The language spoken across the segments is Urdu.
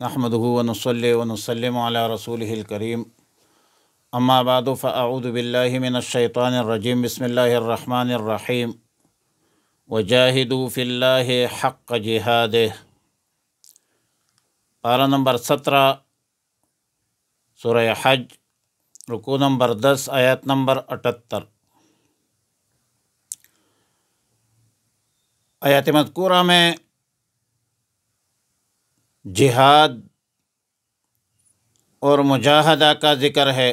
نحمده ونصلي ونسلم على رسوله الكريم اما بعد فاعوذ باللہ من الشیطان الرجیم بسم اللہ الرحمن الرحیم وجاہدوا فی اللہ حق جہادہ۔ پارہ نمبر 17 سورہ حج، رکوع نمبر 10 آیت نمبر 78۔ آیات مذکورہ میں جہاد اور مجاہدہ کا ذکر ہے۔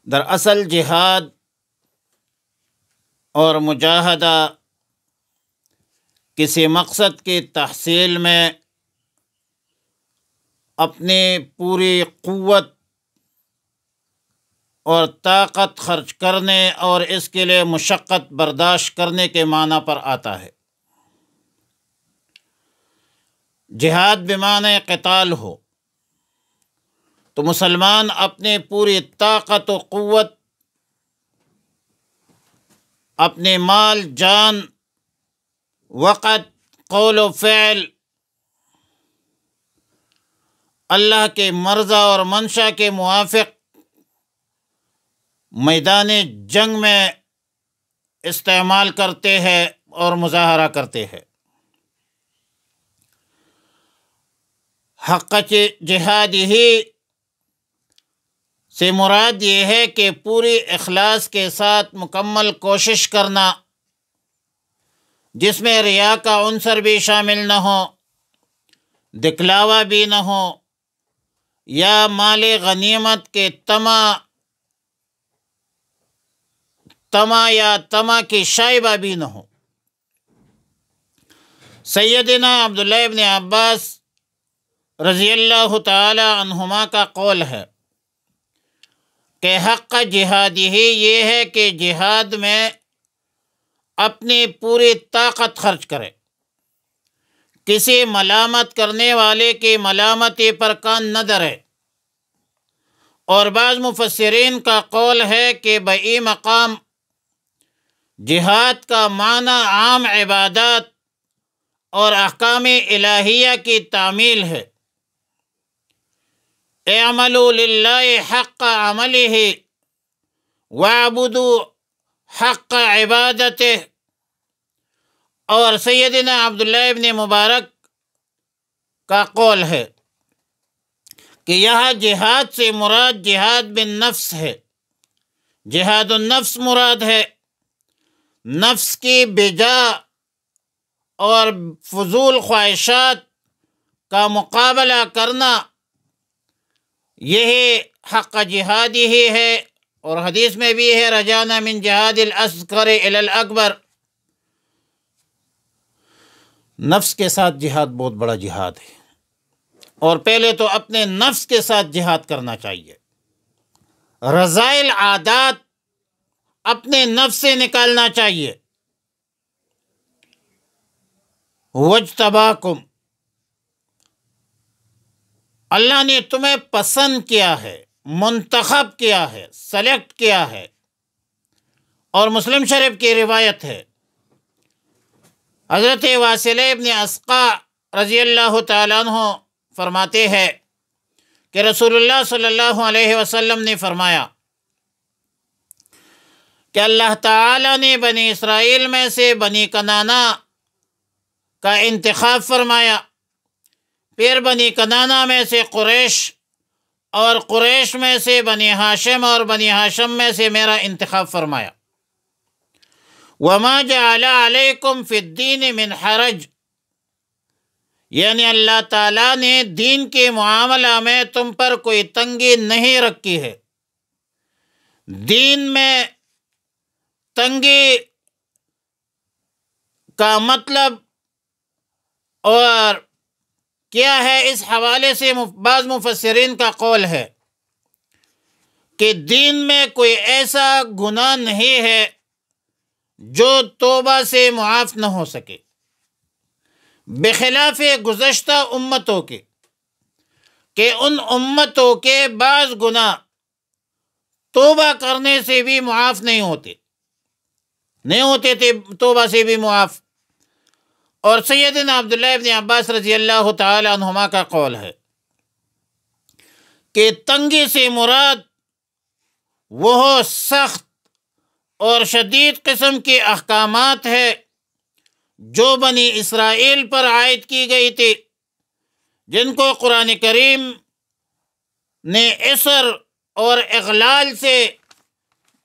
دراصل جہاد اور مجاہدہ کسی مقصد کی تحصیل میں اپنی پوری قوت اور طاقت خرچ کرنے اور اس کے لیے مشقت برداشت کرنے کے معنی پر آتا ہے۔ جہاد بمعنی قتال ہو تو مسلمان اپنی پوری طاقت و قوت، اپنے مال جان وقت قول و فعل اللہ کے مرضی اور منشا کے موافق میدان جنگ میں استعمال کرتے ہیں اور مظاہرہ کرتے ہیں۔ حق جہاد ہی سے مراد یہ ہے کہ پوری اخلاص کے ساتھ مکمل کوشش کرنا، جس میں ریا کا عنصر بھی شامل نہ ہو، دکھلاوا بھی نہ ہو، یا مال غنیمت کے طمع کی شائبہ بھی نہ ہو۔ سیدنا عبداللہ ابن عباس رضی اللہ تعالی عنہما کا قول ہے کہ حق جہاد ہی یہ ہے کہ جہاد میں اپنی پوری طاقت خرچ کرے، کسی ملامت کرنے والے کی ملامتی پر کان نہ دھرے۔ اور بعض مفسرین کا قول ہے کہ بئی مقام جہاد کا معنی عام عبادات اور احکام الہیہ کی تعمیل ہے۔ اعملوا للہ حق عملہ واعبدوا حق عبادتہ۔ اور سیدنا عبداللہ ابن مبارک کا قول ہے کہ یہاں جہاد سے مراد جہاد بالنفس ہے، جہاد النفس مراد ہے۔ نفس کی بجا اور فضول خواہشات کا مقابلہ کرنا، یہی حق جہادی ہی ہے۔ اور حدیث میں بھی ہے رجانا من جہاد الاصغر الی الاکبر۔ نفس کے ساتھ جہاد بہت بڑا جہاد ہے، اور پہلے تو اپنے نفس کے ساتھ جہاد کرنا چاہیے۔ رذائل عادات اپنے نفس سے نکالنا چاہیے۔ وَاجْتَبَاكُمْ، اللہ نے تمہیں پسند کیا ہے، منتخب کیا ہے، سلیکٹ کیا ہے۔ اور مسلم شریف کی روایت ہے، حضرت واصلہ ابن اسقع رضی اللہ تعالیٰ عنہ فرماتے ہیں کہ رسول اللہ صلی اللہ علیہ وسلم نے فرمایا کہ اللہ تعالیٰ نے بنی اسرائیل میں سے بنی کنانہ کا انتخاب فرمایا، پھر بنی کنانہ میں سے قریش، اور قریش میں سے بنی ہاشم، اور بنی ہاشم میں سے میرا انتخاب فرمایا۔ وَمَا جَعَلَ عَلَيْكُمْ فِي الدِّينِ مِنْ حَرَجٍ، یعنی اللہ تعالیٰ نے دین کے معاملہ میں تم پر کوئی تنگی نہیں رکھی ہے۔ دین میں تنگی کا مطلب اور کیا ہے، اس حوالے سے بعض مفسرین کا قول ہے کہ دین میں کوئی ایسا گناہ نہیں ہے جو توبہ سے معاف نہ ہو سکے، بخلاف گزشتہ امتوں کے، کہ ان امتوں کے بعض گناہ توبہ کرنے سے بھی معاف نہیں ہوتے تھے، توبہ سے بھی معاف۔ اور سیدنا عبداللہ ابن عباس رضی اللہ تعالی عنہما کا قول ہے کہ تنگی سے مراد وہ سخت اور شدید قسم کے احکامات ہے جو بنی اسرائیل پر عائد کی گئی تھی، جن کو قرآن کریم نے عسر اور اغلال سے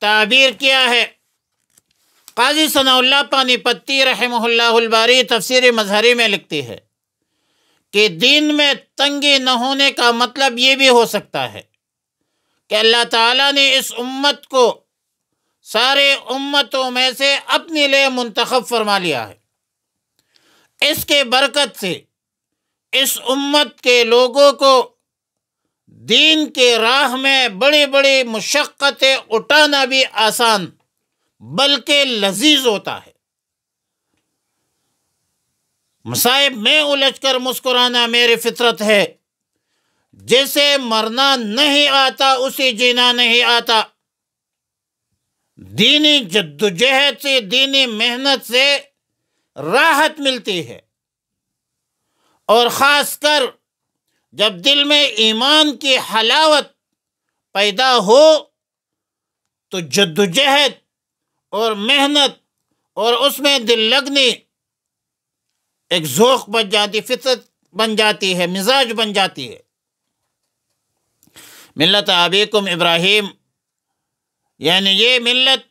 تعبیر کیا ہے۔ قاضی ثناء اللہ پانی پتی رحمہ اللہ الباری تفسیر مظہری میں لکھتی ہے کہ دین میں تنگی نہ ہونے کا مطلب یہ بھی ہو سکتا ہے کہ اللہ تعالیٰ نے اس امت کو سارے امتوں میں سے اپنے لیے منتخب فرما لیا ہے۔ اس کے برکت سے اس امت کے لوگوں کو دین کے راہ میں بڑی بڑی مشقتیں اٹھانا بھی آسان بلکہ لذیذ ہوتا ہے۔ مصائب میں الجھ کر مسکرانا میری فطرت ہے، جسے مرنا نہیں آتا اسے جینا نہیں آتا۔ دینی جدوجہد سے، دینی محنت سے راحت ملتی ہے، اور خاص کر جب دل میں ایمان کی حلاوت پیدا ہو تو جدوجہد اور محنت اور اس میں دل لگنی ایک ذوق بن جاتی، فطرت بن جاتی ہے، مزاج بن جاتی ہے۔ ملت ابیکم ابراہیم، یعنی یہ ملت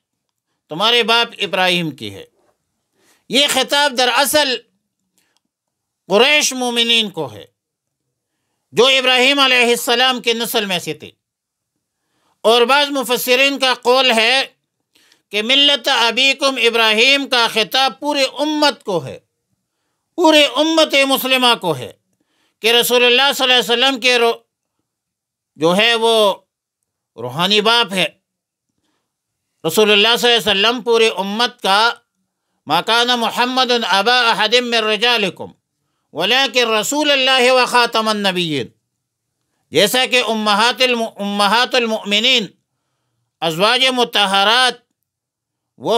تمہارے باپ ابراہیم کی ہے۔ یہ خطاب دراصل قریش مومنین کو ہے جو ابراہیم علیہ السلام کی نسل میں سے تھے، اور بعض مفسرین کا قول ہے کہ ملت ابیکم ابراہیم کا خطاب پوری امت کو ہے، پوری امت مسلمہ کو ہے، کہ رسول اللہ صلی اللہ علیہ وسلم کے جو ہے وہ روحانی باپ ہے۔ رسول اللہ صلی اللہ علیہ وسلم پوری امت کا ما کان محمد ابا احد من رجالکم ولکن رسول اللہ و خاتم النبیین، جیسا کہ امہات المؤمنین ازواج مطہرات وہ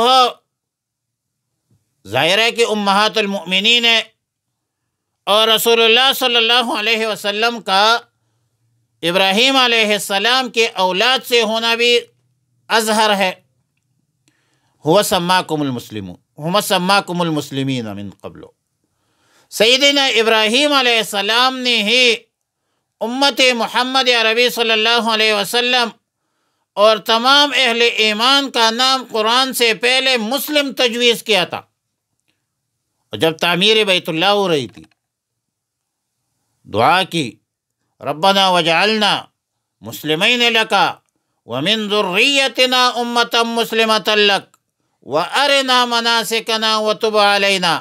ظاہر ہے کہ امہات المؤمنین ہے، اور رسول اللہ صلی اللہ علیہ وسلم کا ابراہیم علیہ السلام کے اولاد سے ہونا بھی اظہر ہے۔ هو سماکم المسلمین من قبل، سیدنا ابراہیم علیہ السلام نے ہی امت محمد عربی صلی اللہ علیہ وسلم اور تمام اہل ایمان کا نام قرآن سے پہلے مسلم تجویز کیا تھا۔ اور جب تعمیر بیت اللہ ہو رہی تھی، دعا کی ربنا وجعلنا مسلمین لک ومن ذریتنا امتا مسلمتا لک وارنا مناسکنا وتب علینا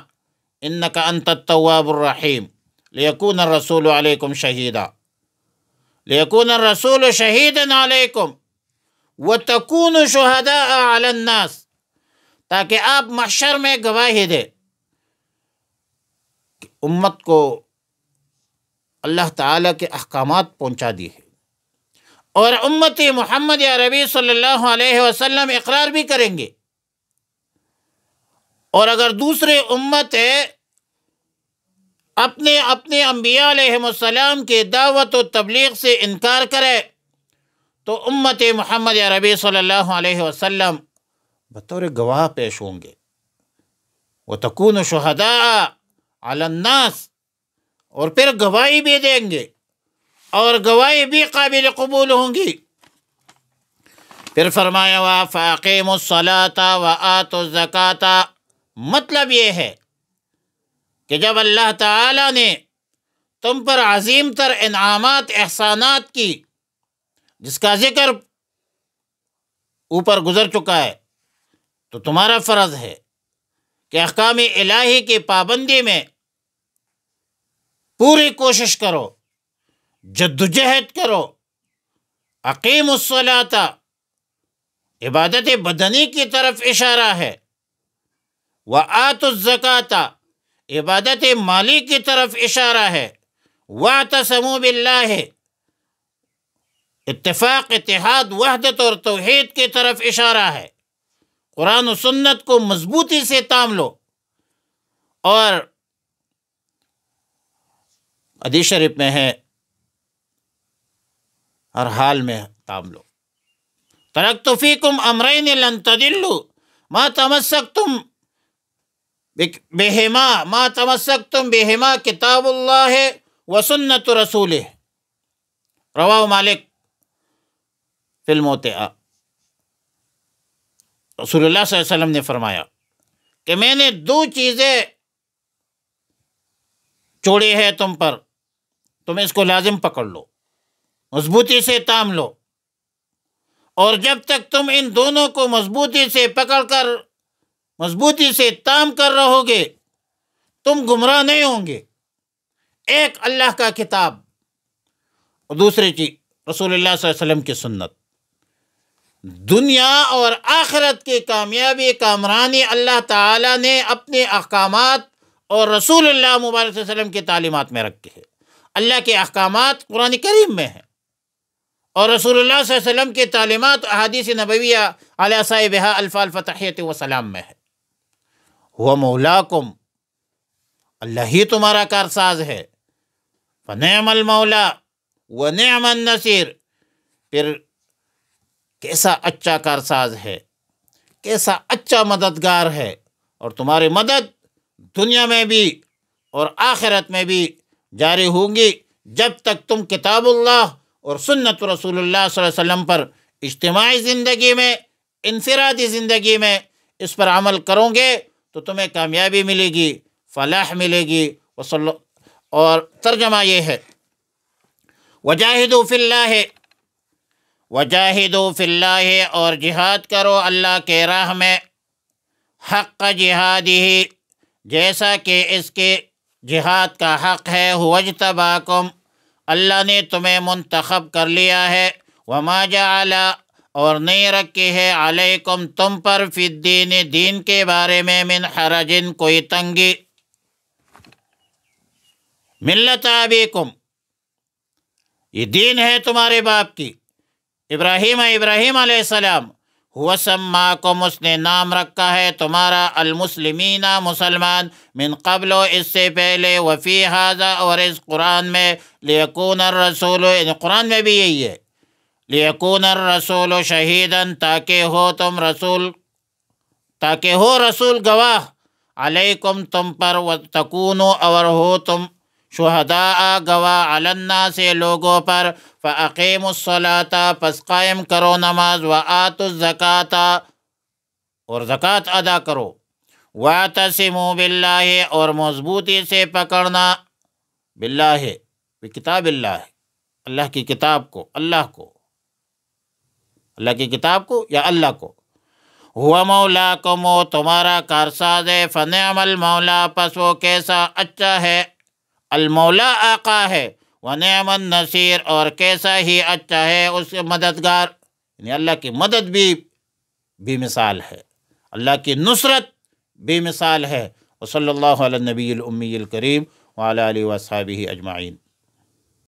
انک انت التواب الرحیم لیکون الرسول علیکم شہیدا، لیکون الرسول شہیدا علیکم وتکونوا شہداء علی الناس، تاکہ آپ محشر میں گواہی دے کہ امت کو اللہ تعالیٰ کے احکامات پہنچا دی ہے، اور امت محمد عربی صلی اللہ علیہ وسلم اقرار بھی کریں گے۔ اور اگر دوسرے امت اپنے انبیاء علیہ السلام کی دعوت و تبلیغ سے انکار کرے تو امت محمد عربی صلی اللہ علیہ وسلم بطور گواہ پیش ہوں گے، وَتَكُونُ شُهَدَاءَ عَلَى النَّاسِ، اور پھر گواہی بھی دیں گے، اور گواہی بھی قابل قبول ہوں گی۔ پھر فرمایا فَأَقِيمُوا الصَّلَاةَ وَآتُوا الزَّكَاةَ، مطلب یہ ہے کہ جب اللہ تعالیٰ نے تم پر عظیم تر انعامات احسانات کی، جس کا ذکر اوپر گزر چکا ہے، تو تمہارا فرض ہے کہ احکام الہی کی پابندی میں پوری کوشش کرو، جدوجہد کرو۔ اقیم الصلاۃ عبادت بدنی کی طرف اشارہ ہے، وآتوا الزکاۃ عبادت مالی کی طرف اشارہ ہے، واعتصموا باللہ اتفاق، اتحاد، وحدت اور توحید کی طرف اشارہ ہے۔ قرآن و سنت کو مضبوطی سے تام لو، اور حدیث شریف میں ہے، ہر حال میں تام لو۔ ترکت فیکم امرین لن تضلوا ما تمسکتم بہما کتاب اللہ و سنت رسولہ، رواہ مالک فی الموطئہ۔ رسول اللہ صلی اللہ علیہ وسلم نے فرمایا کہ میں نے دو چیزیں چھوڑی ہے تم پر، تم اس کو لازم پکڑ لو، مضبوطی سے تام لو، اور جب تک تم ان دونوں کو مضبوطی سے پکڑ کر مضبوطی سے تام کر رہو گے تم گمراہ نہیں ہوں گے۔ ایک اللہ کا کتاب اور دوسری چیز رسول اللہ صلی اللہ علیہ وسلم کی سنت۔ دنیا اور آخرت کی کامیابی کامرانی اللہ تعالیٰ نے اپنے احکامات اور رسول اللہ مبارک صلی اللہ علیہ وسلم کی تعلیمات میں رکھے ہیں۔ اللہ کے احکامات قرآن کریم میں ہیں اور رسول اللہ صلی اللہ علیہ وسلم کی تعلیمات احادیث نبویہ علی صاحبہا الفاظ التحیۃ والسلام میں ہے۔ ہوا مولاکم، اللہ ہی تمہارا کارساز ہے، فنعم المولا ونعم النصیر، پھر کیسا اچھا کارساز ہے، کیسا اچھا مددگار ہے، اور تمہاری مدد دنیا میں بھی اور آخرت میں بھی جاری ہوں گی جب تک تم کتاب اللہ اور سنت رسول اللہ صلی اللہ علیہ وسلم پر اجتماعی زندگی میں، انفرادی زندگی میں اس پر عمل کرو گے تو تمہیں کامیابی ملے گی، فلاح ملے گی۔ اور ترجمہ یہ ہے، وجاہدوا فی اللہ، وجاہدوا فی اللہ، اور جہاد کرو اللہ کے راہ میں، حق جہادہ، جیسا کہ اس کے جہاد کا حق ہے، ھو اجتباکم، اللہ نے تمہیں منتخب کر لیا ہے، وما جعل، اور نہیں رکھی ہے، علیکم تم پر، فی الدین دین کے بارے میں، من حرج کوئی تنگی، ملت ابیکم، یہ دین ہے تمہارے باپ کی، ابراہیم علیہ السلام، ہوا سماکم، اس نے نام رکھا ہے تمہارا، المسلمین مسلمان، من قبل اس سے پہلے، وفی ھذا اور اس قرآن میں، لیکون الرسول، قرآن میں بھی یہی ہے، لیکون الرسول شہیداً، تاکہ ہو رسول گواہ، علیکم تم پر، وتکونوا اور ہو تم، شہداء گواہ، علی الناس لوگوں پر، فاقیموا الصلاۃ پس قائم کرو نماز، وآتوا الزکوٰۃ اور زکوٰۃ ادا کرو، واعتصموا باللہ اور مضبوطی سے پکڑنا، باللہ بکتاب اللہ، اللہ کی کتاب کو، اللہ کی کتاب کو یا اللہ کو، ہوا مولاکم، وہ تمہارا کارساز ہے، فنعم المولا، پس وہ کیسا اچھا ہے، المولا آقا ہے، ونعم النصیر اور کیسا ہی اچھا ہے اس کے مددگار، یعنی اللہ کی مدد بھی مثال ہے، اللہ کی نصرت بھی مثال ہے۔ وصلی اللہ علی النبی الامی الکریم وعلی آلہ واصحابہ اجمعین۔